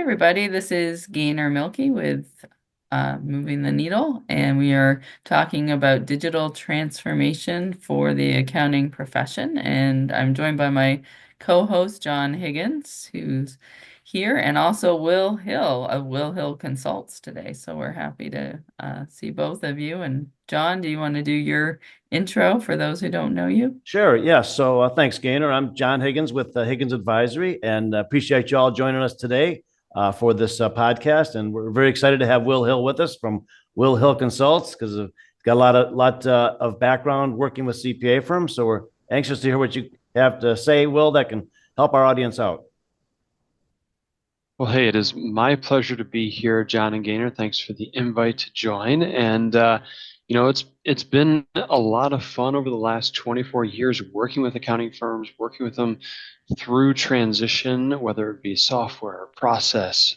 everybody. This is Gaynor Meilke with Moving the Needle, and we are talking about digital transformation for the accounting profession. And I'm joined by my co-host, John Higgins, who's here, and also Will Hill of Will Hill Consults today. So we're happy to see both of you. And John, do you want to do your intro for those who don't know you? Sure. Yeah. So thanks, Gaynor. I'm John Higgins with Higgins Advisory, and appreciate you all joining us today for this podcast. And we're very excited to have Will Hill with us from Will Hill Consults because he's got a lot of background working with CPA firms. So we're anxious to hear what you have to say, Will, that can help our audience out. Well, hey, it is my pleasure to be here, John and Gaynor. Thanks for the invite to join. And it's been a lot of fun over the last 24 years working with accounting firms, working with them through transition, whether it be software, process,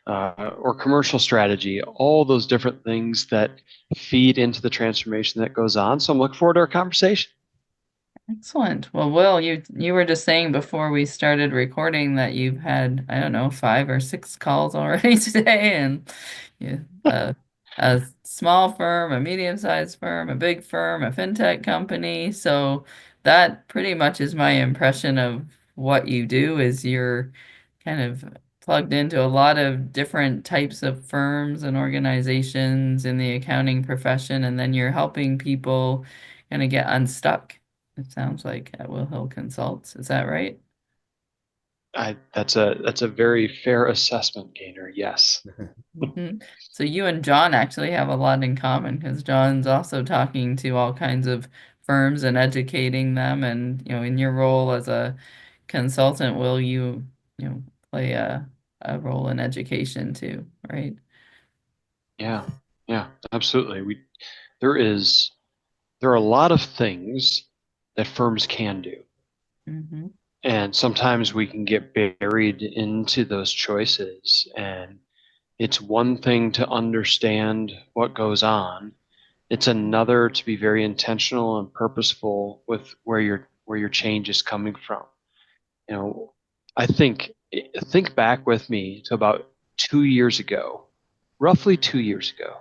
or commercial strategy, all those different things that feed into the transformation that goes on. So I'm looking forward to our conversation. Excellent. Well, Will, you were just saying before we started recording that you've had, I don't know, 5 or 6 calls already today, and you, a small firm, a medium-sized firm, a big firm, a fintech company. So that pretty much is my impression of what you do is you're kind of plugged into a lot of different types of firms and organizations in the accounting profession, and then you're helping people kind of get unstuck. It sounds like at Will Hill Consults. Is that right? That's a very fair assessment, Gaynor. Yes. Mhm. So you and John actually have a lot in common because John's also talking to all kinds of firms and educating them. And, in your role as a consultant, will you play a role in education too, right? Yeah, yeah, absolutely. There is there are a lot of things that firms can do. Hmm. And sometimes we can get buried into those choices. And it's one thing to understand what goes on. It's another to be very intentional and purposeful with where your change is coming from. You know, I think back with me to about 2 years ago, roughly 2 years ago.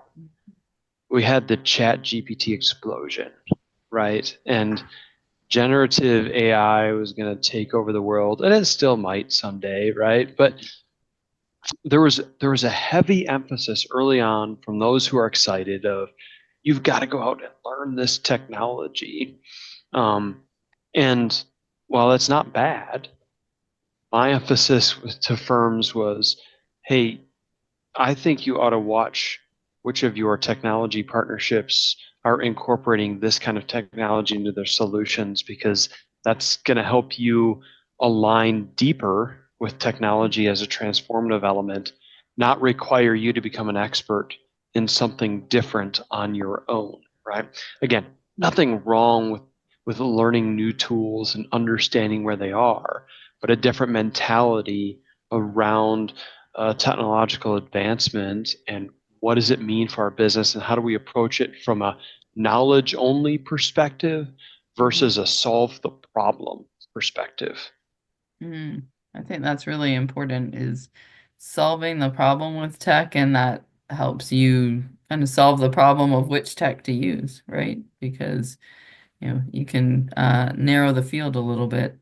We had the chat GPT explosion, right? And generative AI was going to take over the world, and it still might someday, right? But there was a heavy emphasis early on from those who are excited of you've got to go out and learn this technology. Um, and while that's not bad, my emphasis to firms was, hey, I think you ought to watch which of your technology partnerships are incorporating this kind of technology into their solutions because that's going to help you align deeper with technology as a transformative element, not require you to become an expert in something different on your own, right? Again, nothing wrong with learning new tools and understanding where they are, but a different mentality around technological advancement and what does it mean for our business and how do we approach it from a knowledge only perspective versus a solve the problem perspective. Mm, I think that's really important is solving the problem with tech, and that helps you kind of solve the problem of which tech to use, right? Because, you can narrow the field a little bit.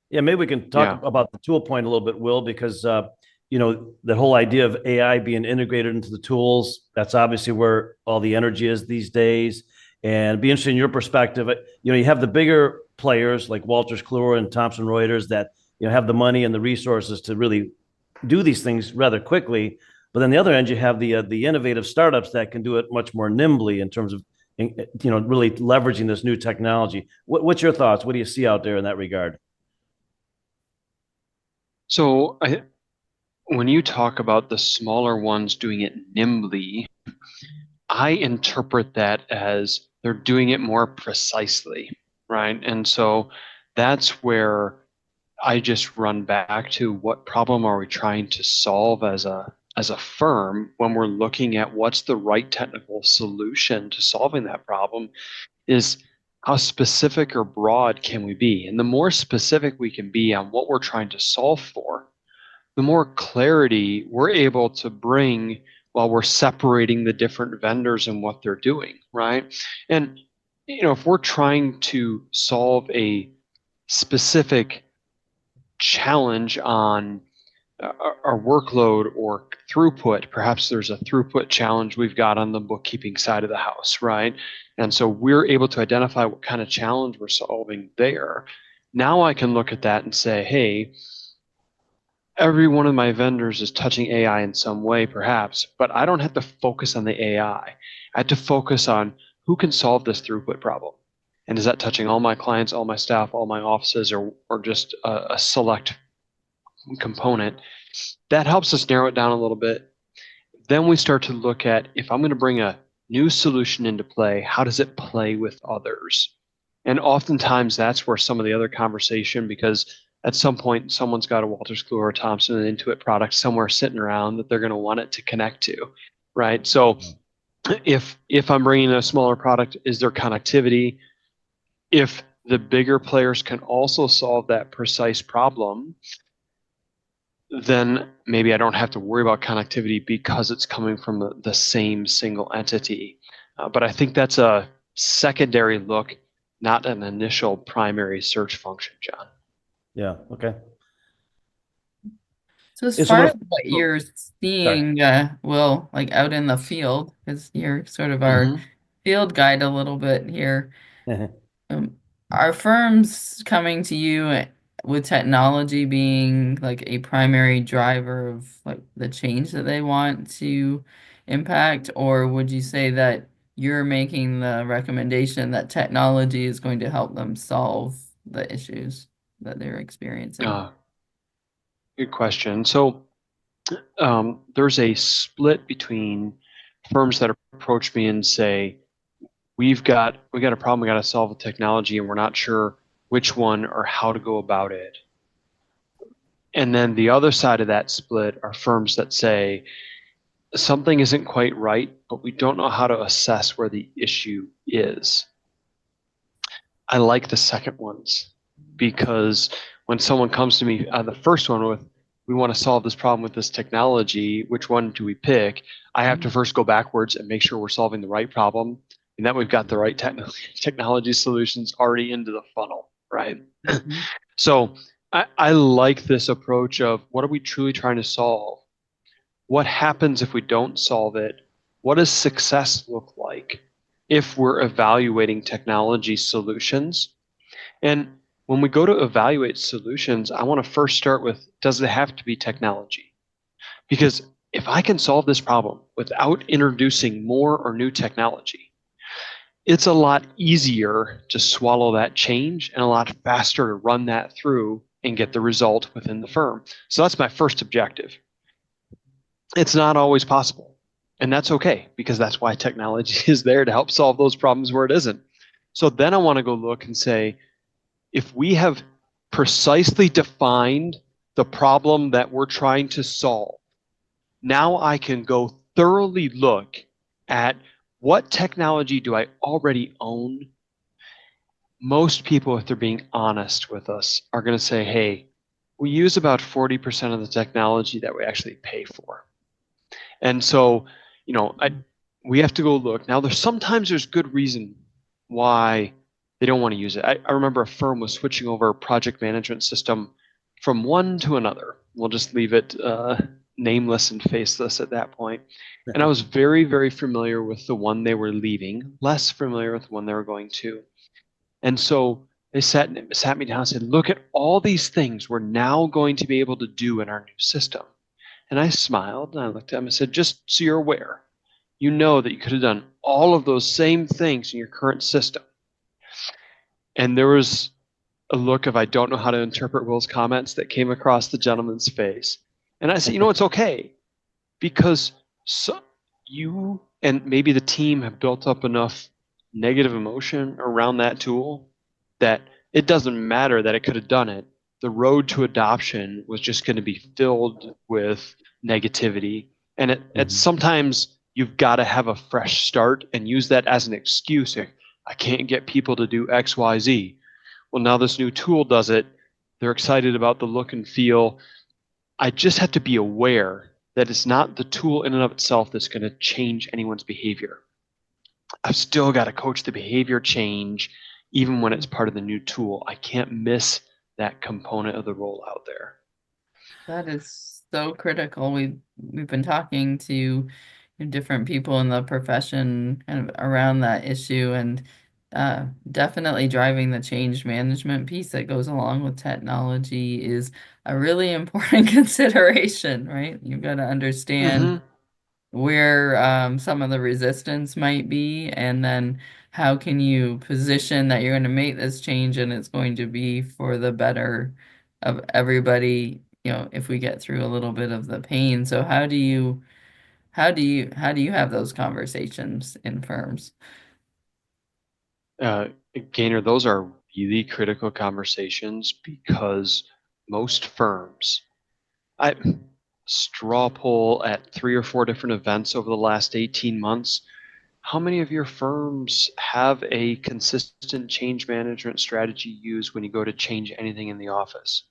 Yeah, maybe we can talk Yeah. about the tool point a little bit, Will, because the whole idea of AI being integrated into the tools, that's obviously where all the energy is these days. And it'd be interesting in your perspective. You have the bigger players like Wolters Kluwer and Thomson Reuters that have the money and the resources to really do these things rather quickly. But then the other end, you have the innovative startups that can do it much more nimbly in terms of really leveraging this new technology. What's your thoughts? What do you see out there in that regard? So when you talk about the smaller ones doing it nimbly, I interpret that as they're doing it more precisely, right? And so that's where I just run back to what problem are we trying to solve as a firm when we're looking at what's the right technical solution to solving that problem is how specific or broad can we be? And the more specific we can be on what we're trying to solve for, the more clarity we're able to bring while we're separating the different vendors and what they're doing, right? And if we're trying to solve a specific challenge on our workload or throughput, perhaps there's a throughput challenge we've got on the bookkeeping side of the house, right? And so we're able to identify what kind of challenge we're solving there. Now I can look at that and say, hey, every one of my vendors is touching AI in some way, perhaps, but I don't have to focus on the AI. I have to focus on who can solve this throughput problem. And is that touching all my clients, all my staff, all my offices, or just a select component? That helps us narrow it down a little bit. Then we start to look at, if I'm going to bring a new solution into play, how does it play with others? And oftentimes that's where some of the other conversation, because at some point someone's got a Wolters Kluwer or Thompson and Intuit product somewhere sitting around that they're going to want it to connect to, right? So if I'm bringing a smaller product, is there connectivity? If the bigger players can also solve that precise problem, then maybe I don't have to worry about connectivity because it's coming from the same single entity. But I think that's a secondary look, not an initial primary search function, John. Yeah. Okay. So as And so far what as what if, you're sorry. seeing, Will, like out in the field, because you're sort of our Mm-hmm. field guide a little bit here. Are firms coming to you with technology being like a primary driver of like the change that they want to impact, or would you say that you're making the recommendation that technology is going to help them solve the issues that they're experiencing? Uh, Good question. So there's a split between firms that approach me and say, we got a problem, we got to solve with technology, and we're not sure which one or how to go about it. And then the other side of that split are firms that say something isn't quite right, but we don't know how to assess where the issue is. I like the second ones because when someone comes to me on the first one with, we want to solve this problem with this technology, which one do we pick? I have to first go backwards and make sure we're solving the right problem and that we've got the right technology solutions already into the funnel, right? Mhm. So I like this approach of what are we truly trying to solve? What happens if we don't solve it? What does success look like if we're evaluating technology solutions? And when we go to evaluate solutions, I want to first start with, does it have to be technology? Because if I can solve this problem without introducing more or new technology, it's a lot easier to swallow that change and a lot faster to run that through and get the result within the firm. So that's my first objective. It's not always possible. And that's okay, because that's why technology is there to help solve those problems where it isn't. So then I want to go look and say, if we have precisely defined the problem that we're trying to solve, now I can go thoroughly look at what technology do I already own. Most people, if they're being honest with us, are going to say, hey, we use about 40% of the technology that we actually pay for. And so, we have to go look. Now, sometimes there's good reason why they don't want to use it. I remember a firm was switching over a project management system from one to another. We'll just leave it nameless and faceless at that point. And I was very, very familiar with the one they were leaving, less familiar with the one they were going to. And so they sat me down and said, look at all these things we're now going to be able to do in our new system. And I smiled and I looked at him and said, just so you're aware, you know that you could have done all of those same things in your current system. And there was a look of, I don't know how to interpret Will's comments that came across the gentleman's face. And I said, it's okay, because you and maybe the team have built up enough negative emotion around that tool that it doesn't matter that it could have done it. The road to adoption was just going to be filled with negativity. And it's sometimes you've got to have a fresh start and use that as an excuse. I can't get people to do X, Y, Z. Well, now this new tool does it. They're excited about the look and feel. I just have to be aware that it's not the tool in and of itself that's going to change anyone's behavior. I've still got to coach the behavior change, even when it's part of the new tool. I can't miss that component of the rollout there. That is so critical. We've been talking to different people in the profession kind of around that issue, and definitely driving the change management piece that goes along with technology is a really important consideration, right? You've got to understand Mm-hmm. where some of the resistance might be, and then how can you position that you're going to make this change and it's going to be for the better of everybody, if we get through a little bit of the pain. So how do you have those conversations in firms? Uh, Gaynor, those are really critical conversations because most firms, I straw poll at 3 or 4 different events over the last 18 months. How many of your firms have a consistent change management strategy used when you go to change anything in the office?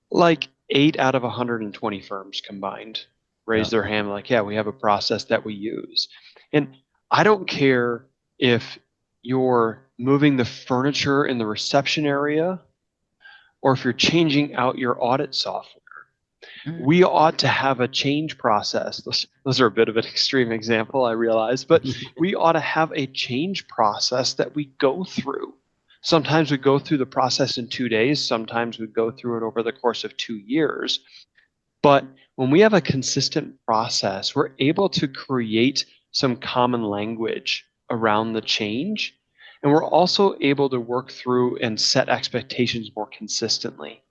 Like 8 out of 120 firms combined raise Yeah. their hand, like, yeah, we have a process that we use. And I don't care if you're moving the furniture in the reception area or if you're changing out your audit software. Mm, We ought to have a change process. Those are a bit of an extreme example, I realize, but we ought to have a change process that we go through. Sometimes we go through the process in 2 days, sometimes we go through it over the course of 2 years. But when we have a consistent process, we're able to create some common language around the change. And we're also able to work through and set expectations more consistently.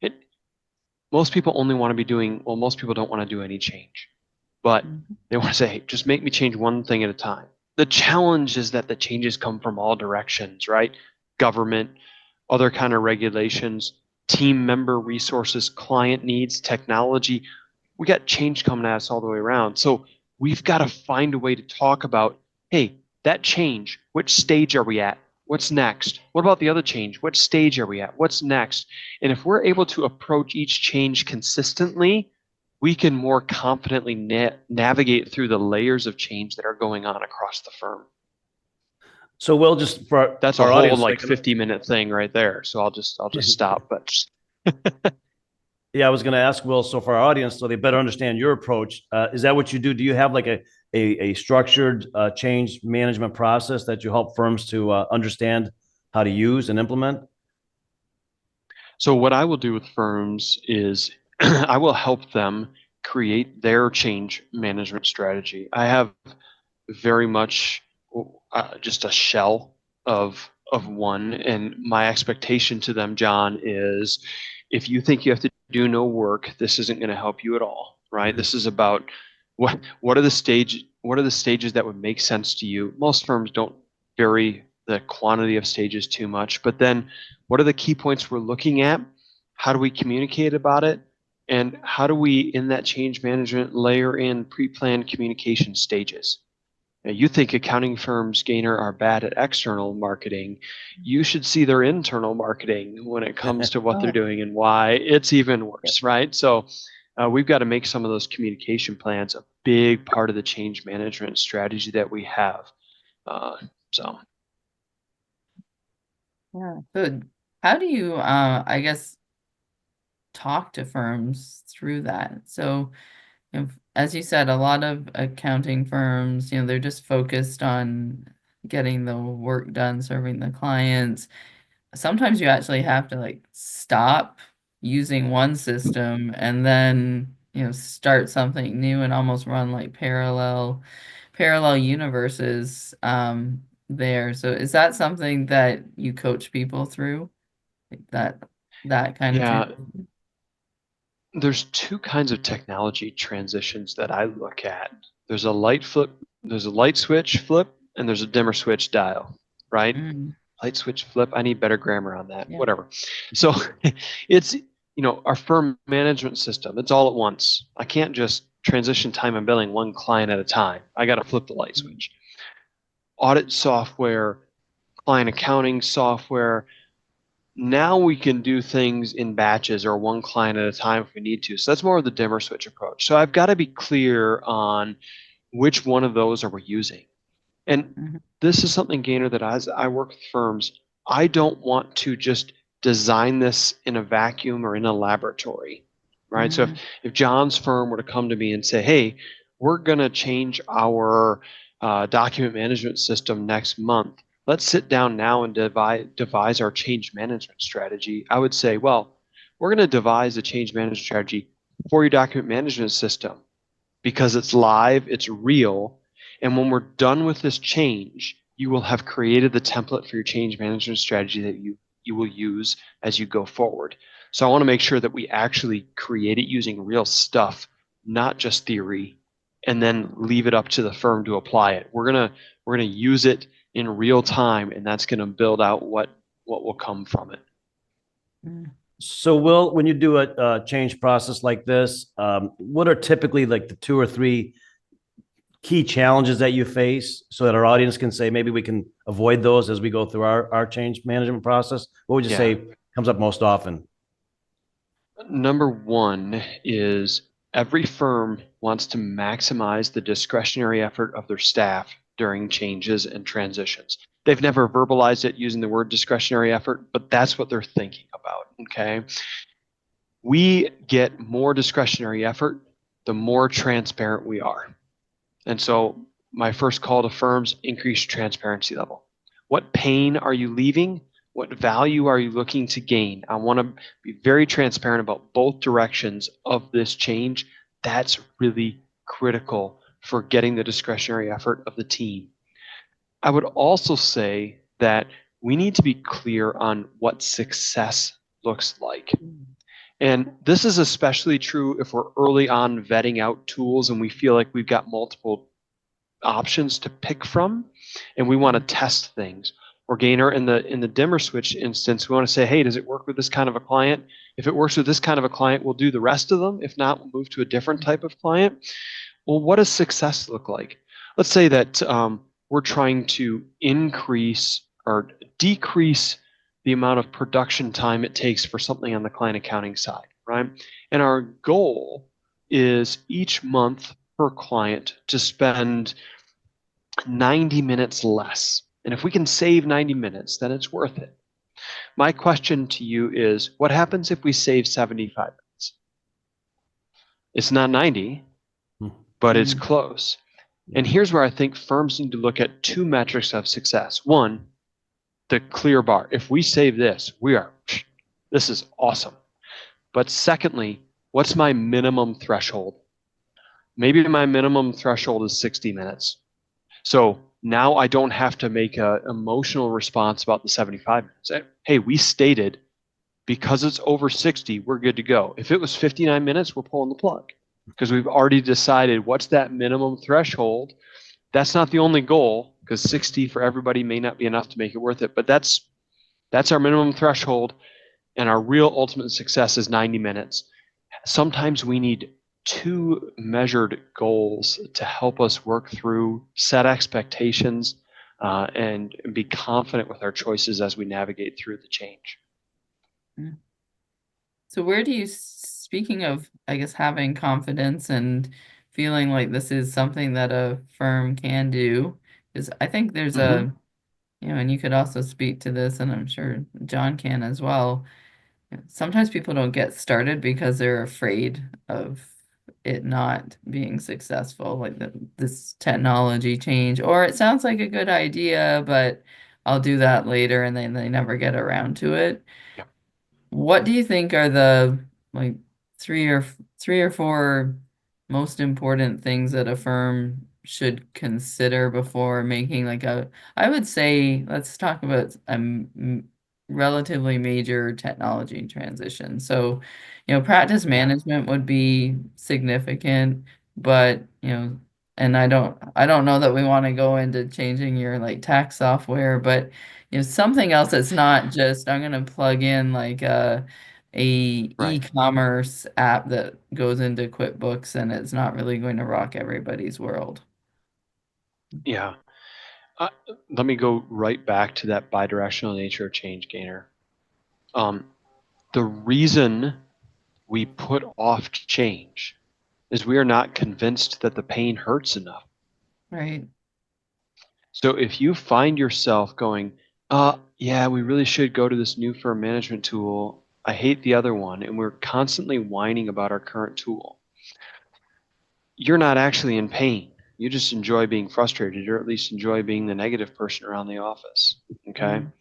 It, most people only want to be doing, well, most people don't want to do any change, but mm, they want to say, hey, just make me change one thing at a time. The challenge is that the changes come from all directions, right? Government, other kind of regulations, team member resources, client needs, technology. We got change coming at us all the way around. So we've got to find a way to talk about, hey, that change, which stage are we at? What's next? What about the other change? What stage are we at? What's next? And if we're able to approach each change consistently, we can more confidently navigate through the layers of change that are going on across the firm. So we'll just for That's a our whole audience, like 50-minute thing right there. So I'll just stop. But yeah, I was going to ask Will. So for our audience, so they better understand your approach, is that what you do? Do you have like a structured change management process that you help firms to understand how to use and implement? so what I will do with firms is I will help them create their change management strategy. I have very much just a shell of one, and my expectation to them, John, is if you think you have to do no work, this isn't going to help you at all, right? This is about what are the stages that would make sense to you. Most firms don't vary the quantity of stages too much, but then what are the key points we're looking at? How do we communicate about it? And how do we, in that change management, layer in pre-planned communication stages? Now, you think accounting firms, Gaynor, are bad at external marketing. You should see their internal marketing when it comes to what they're oh, doing and why it's even yeah. worse, right? So we've got to make some of those communication plans a big part of the change management strategy that we have. Uh, so Yeah. So how do you, I guess, talk to firms through that? So, as you said, a lot of accounting firms, they're just focused on getting the work done, serving the clients. Sometimes you actually have to like stop using one system and then, start something new and almost run like parallel universes there. So is that something that you coach people through? Like that kind of yeah, transition? there's two kinds of technology transitions that I look at. There's a light flip, there's a light switch flip, and there's a dimmer switch dial, right? Mm, Light switch flip. I need better grammar on that. yeah. Whatever. So it's, our firm management system. It's all at once. I can't just transition time and billing one client at a time. I got to flip the light Mm, switch. Audit software, client accounting software, now we can do things in batches or one client at a time if we need to. So that's more of the dimmer switch approach. So I've got to be clear on which one of those are we using. And Mhm. this is something, Gaynor, that as I work with firms, I don't want to just design this in a vacuum or in a laboratory, right? So Mhm. if John's firm were to come to me and say, hey, we're going to change our document management system next month, let's sit down now and devise our change management strategy. I would say, well, we're going to devise a change management strategy for your document management system because it's live, it's real, and when we're done with this change, you will have created the template for your change management strategy that you will use as you go forward. So I want to make sure that we actually create it using real stuff, not just theory, and then leave it up to the firm to apply it. We're gonna use it in real time, and that's gonna build out what will come from it. Mhm. So, Will, when you do a change process like this, what are typically like the two or three key challenges that you face so that our audience can say maybe we can avoid those as we go through our change management process? What would you Yeah. say comes up most often? Number one is every firm wants to maximize the discretionary effort of their staff during changes and transitions. They've never verbalized it using the word discretionary effort, but that's what they're thinking about. Okay. We get more discretionary effort the more transparent we are. And so, my first call to firms, increase transparency level. What pain are you leaving? What value are you looking to gain? I want to be very transparent about both directions of this change. That's really critical for getting the discretionary effort of the team. I would also say that we need to be clear on what success looks like. And this is especially true if we're early on vetting out tools and we feel like we've got multiple options to pick from and we want to test things. Or Gaynor in the dimmer switch instance, we want to say, hey, does it work with this kind of a client? If it works with this kind of a client, we'll do the rest of them. If not, we'll move to a different type of client. Well, what does success look like? Let's say that we're trying to increase or decrease the amount of production time it takes for something on the client accounting side, right? And our goal is each month per client to spend 90 minutes less. And if we can save 90 minutes, then it's worth it. My question to you is what happens if we save 75 minutes? It's not 90, but it's Mhm. close. And here's where I think firms need to look at two metrics of success. One, the clear bar. If we save this, this is awesome. But secondly, what's my minimum threshold? Maybe my minimum threshold is 60 minutes. So now I don't have to make an emotional response about the 75 minutes. Hey, we stated because it's over 60, we're good to go. If it was 59 minutes, we're pulling the plug because we've already decided what's that minimum threshold. That's not the only goal because 60 for everybody may not be enough to make it worth it, but that's our minimum threshold and our real ultimate success is 90 minutes. Sometimes we need two measured goals to help us work through, set expectations, and be confident with our choices as we navigate through the change. So where do you, speaking of, I guess, having confidence and feeling like this is something that a firm can do, is I think there's Mm-hmm. a, and you could also speak to this, and I'm sure John can as well. Sometimes people don't get started because they're afraid of it not being successful, like this technology change, or it sounds like a good idea, but I'll do that later, and then they never get around to it. Yeah. What do you think are the like three or four most important things that a firm should consider before making like a, I would say, let's talk about a relatively major technology transition. So, practice Yeah. management would be significant, but, and I don't know that we want to go into changing your like tax software, but something else that's not just I'm gonna plug in like a Right. e-commerce app that goes into QuickBooks and it's not really going to rock everybody's world. Yeah. Uh, Let me go right back to that bidirectional nature of change, Gainer. The reason we put off change is we are not convinced that the pain hurts enough. Right. So if you find yourself going, yeah, we really should go to this new firm management tool. I hate the other one. And we're constantly whining about our current tool. You're not actually in pain. You just enjoy being frustrated, or at least enjoy being the negative person around the office. Okay. Mm.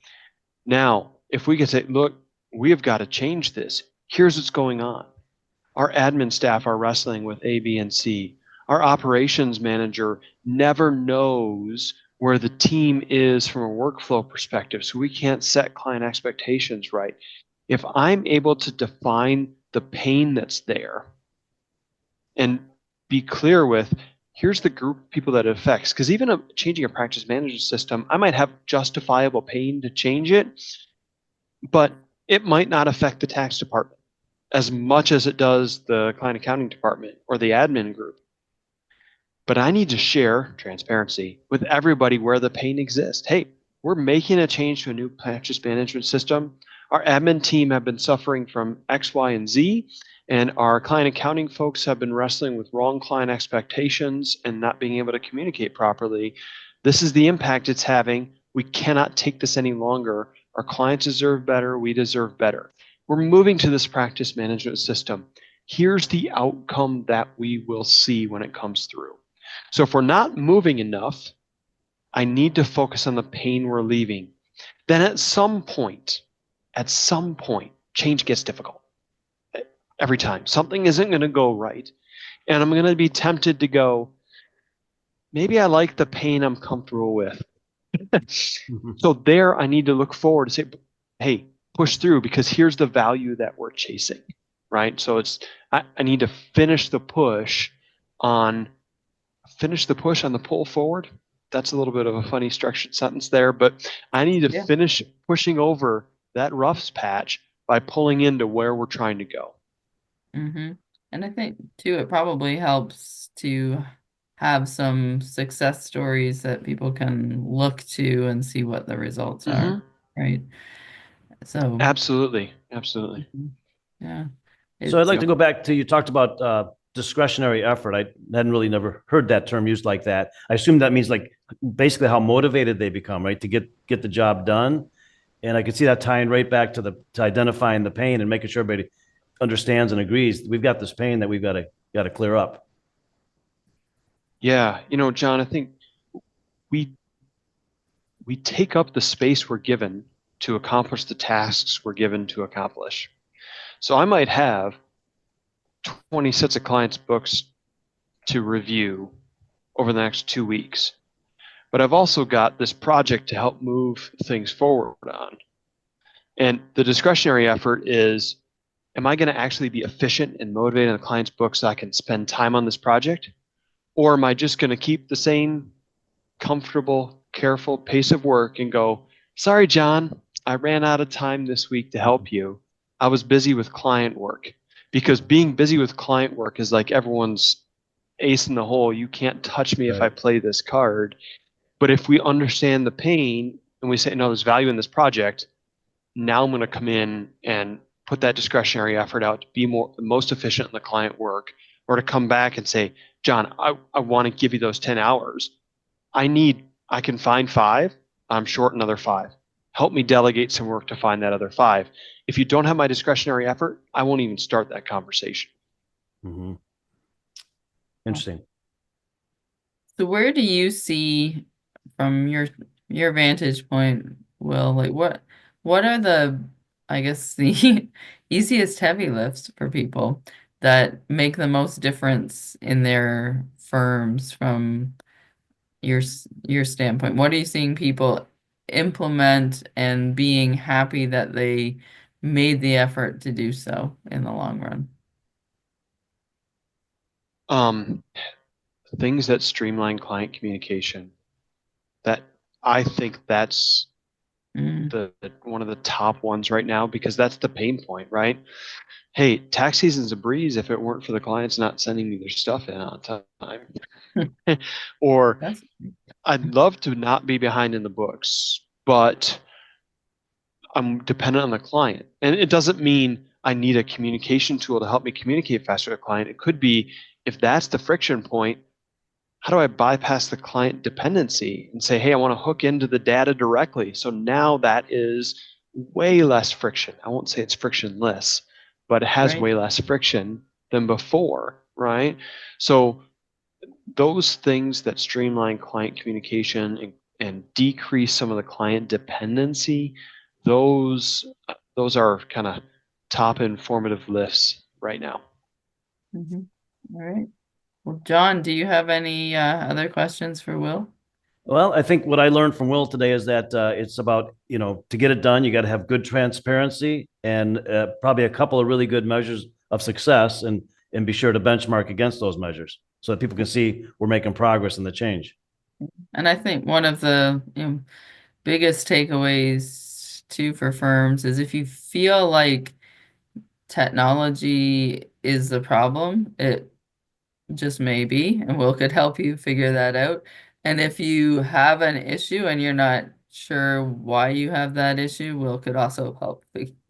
Now, if we could say, look, we have got to change this. Here's what's going on. Our admin staff are wrestling with A, B, and C. Our operations manager never knows where the team is from a workflow perspective, so we can't set client expectations right. If I'm able to define the pain that's there and be clear with, here's the group of people that it affects, because even changing a practice management system, I might have justifiable pain to change it, but it might not affect the tax department as much as it does the client accounting department or the admin group. But I need to share transparency with everybody where the pain exists. Hey, we're making a change to a new practice management system. Our admin team have been suffering from X, Y, and Z, and our client accounting folks have been wrestling with wrong client expectations and not being able to communicate properly. This is the impact it's having. We cannot take this any longer. Our clients deserve better. We deserve better. We're moving to this practice management system. Here's the outcome that we will see when it comes through. So if we're not moving enough, I need to focus on the pain we're leaving. Then at some point, change gets difficult. Every time. Something isn't going to go right. And I'm going to be tempted to go, maybe I like the pain I'm comfortable with. So there I need to look forward to say, hey, push through, because here's the value that we're chasing, right? So I need to finish the push on the pull forward. That's a little bit of a funny structured sentence there, but I need to Yeah. finish pushing over that roughs patch by pulling into where we're trying to go. Mm-hmm. And I think too, it probably helps to have some success stories that people can look to and see what the results are, Mm-hmm. right? So, Absolutely. Absolutely. mhm. Yeah, So I'd it's like Yep. to go back to, you talked about discretionary effort. I hadn't really never heard that term used like that. I assume that means like basically how motivated they become, right, to get the job done. And I could see that tying right back to identifying the pain and making sure everybody understands and agrees we've got this pain that we've got to clear up. Yeah. John, I think we we take up the space we're given to accomplish the tasks we're given to accomplish. So I might have 20 sets of clients' books to review over the next 2 weeks, but I've also got this project to help move things forward on. And the discretionary effort is, am I going to actually be efficient and motivated in the client's book so I can spend time on this project? Or am I just going to keep the same comfortable, careful pace of work and go, sorry, John, I ran out of time this week to help you. I was busy with client work. Because being busy with client work is like everyone's ace in the hole. You can't touch me if I Right. play this card. But if we understand the pain and we say, no, there's value in this project, now I'm going to come in and put that discretionary effort out to be most efficient in the client work, or to come back and say, John, I want to give you those 10 hours. I can find 5. I'm short another 5. Help me delegate some work to find that other 5. If you don't have my discretionary effort, I won't even start that conversation. Mm-hmm. Interesting. so where do you see from your vantage point, Will, like what are the, I guess, the easiest heavy lifts for people that make the most difference in their firms from your standpoint? What are you seeing people implement and being happy that they made the effort to do so in the long run? Um, Things that streamline client communication. That I think that's Mm. the one of the top ones right now, because that's the pain point, right? Hey, tax season's a breeze if it weren't for the clients not sending me their stuff in on time. Or That's I'd love to not be behind in the books, but I'm dependent on the client. And it doesn't mean I need a communication tool to help me communicate faster with the client. It could be, if that's the friction point, how do I bypass the client dependency and say, hey, I want to hook into the data directly? So now that is way less friction. I won't say it's frictionless, but it has Right. way less friction than before, right? So those things that streamline client communication and decrease some of the client dependency, those are kind of top informative lifts right now. Mhm. All right. Well, John, do you have any other questions for Will? Well, I think what I learned from Will today is that it's about, to get it done, you got to have good transparency and probably a couple of really good measures of success, and be sure to benchmark against those measures so that people can see we're making progress in the change. And I think one of the biggest takeaways too for firms is if you feel like technology is the problem, it just maybe, and Will could help you figure that out. And if you have an issue and you're not sure why you have that issue, Will could also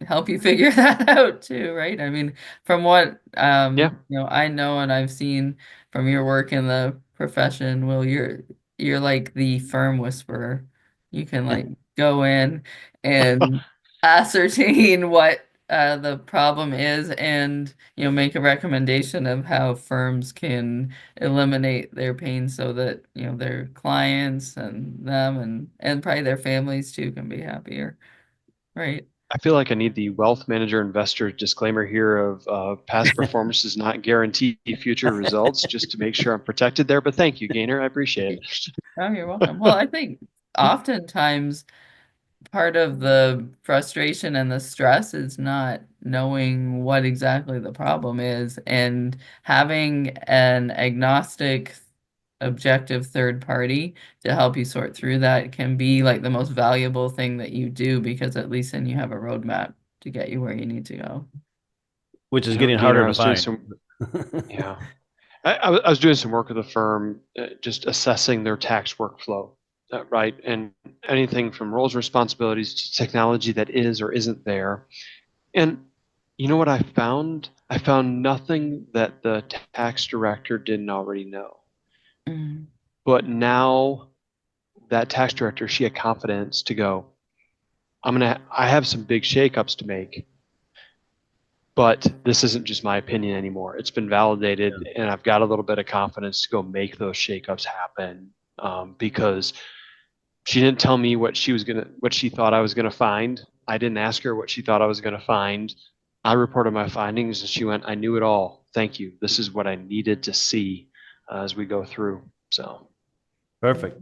help you figure that out too, right? I mean, from what Yeah, I know and I've seen from your work in the profession, Will, you're like the firm whisperer. You can like go in and ascertain what the problem is and make a recommendation of how firms can eliminate their pain so that their clients and them and probably their families too can be happier, right? I feel like I need the wealth manager investor disclaimer here of past performance does not guarantee future results, just to make sure I'm protected there. But thank you, Gaynor. I appreciate it. Oh, you're welcome. Well, I think oftentimes part of the frustration and the stress is not knowing what exactly the problem is, and having an agnostic, objective third party to help you sort through that can be like the most valuable thing that you do, because at least then you have a roadmap to get you where you need to go. Which is You know, getting Gaynor, harder I to was doing find. some, yeah, I was doing some work with a firm, just assessing their tax workflow, right? And anything from roles and responsibilities to technology that is or isn't there. And you know what I found? I found nothing that the tax director didn't already know. Mm, But now that tax director, she had confidence to go, I have some big shakeups to make, but this isn't just my opinion anymore. It's been validated, and I've got a little bit of confidence to go make those shakeups happen. Because she didn't tell me what she thought I was gonna find. I didn't ask her what she thought I was gonna find. I reported my findings, and she went, "I knew it all. Thank you. This is what I needed to see as we go through." So, Perfect.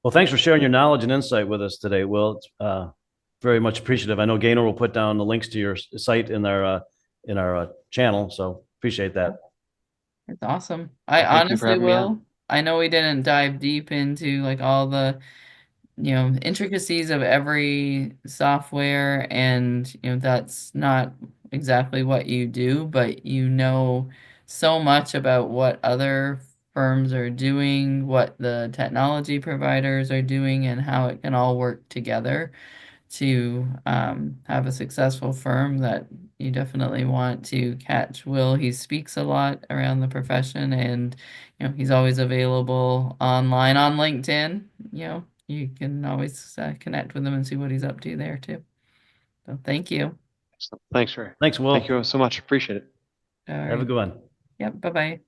Well, thanks for sharing your knowledge and insight with us today, Will. It's very much appreciative. I know Gaynor will put down the links to your site in our channel, so appreciate that. it's awesome. I thank you for honestly having me on. will. I know we didn't dive deep into like all the intricacies of every software, and that's not exactly what you do, but so much about what other firms are doing, what the technology providers are doing, and how it can all work together to have a successful firm, that you definitely want to catch Will. He speaks a lot around the profession, and he's always available online on LinkedIn. You can always connect with him and see what he's up to there too. So thank you. So, thanks, Ray. Thanks, Thank Will. you so much. Appreciate it. All Have a right. good one. Yep. Bye bye.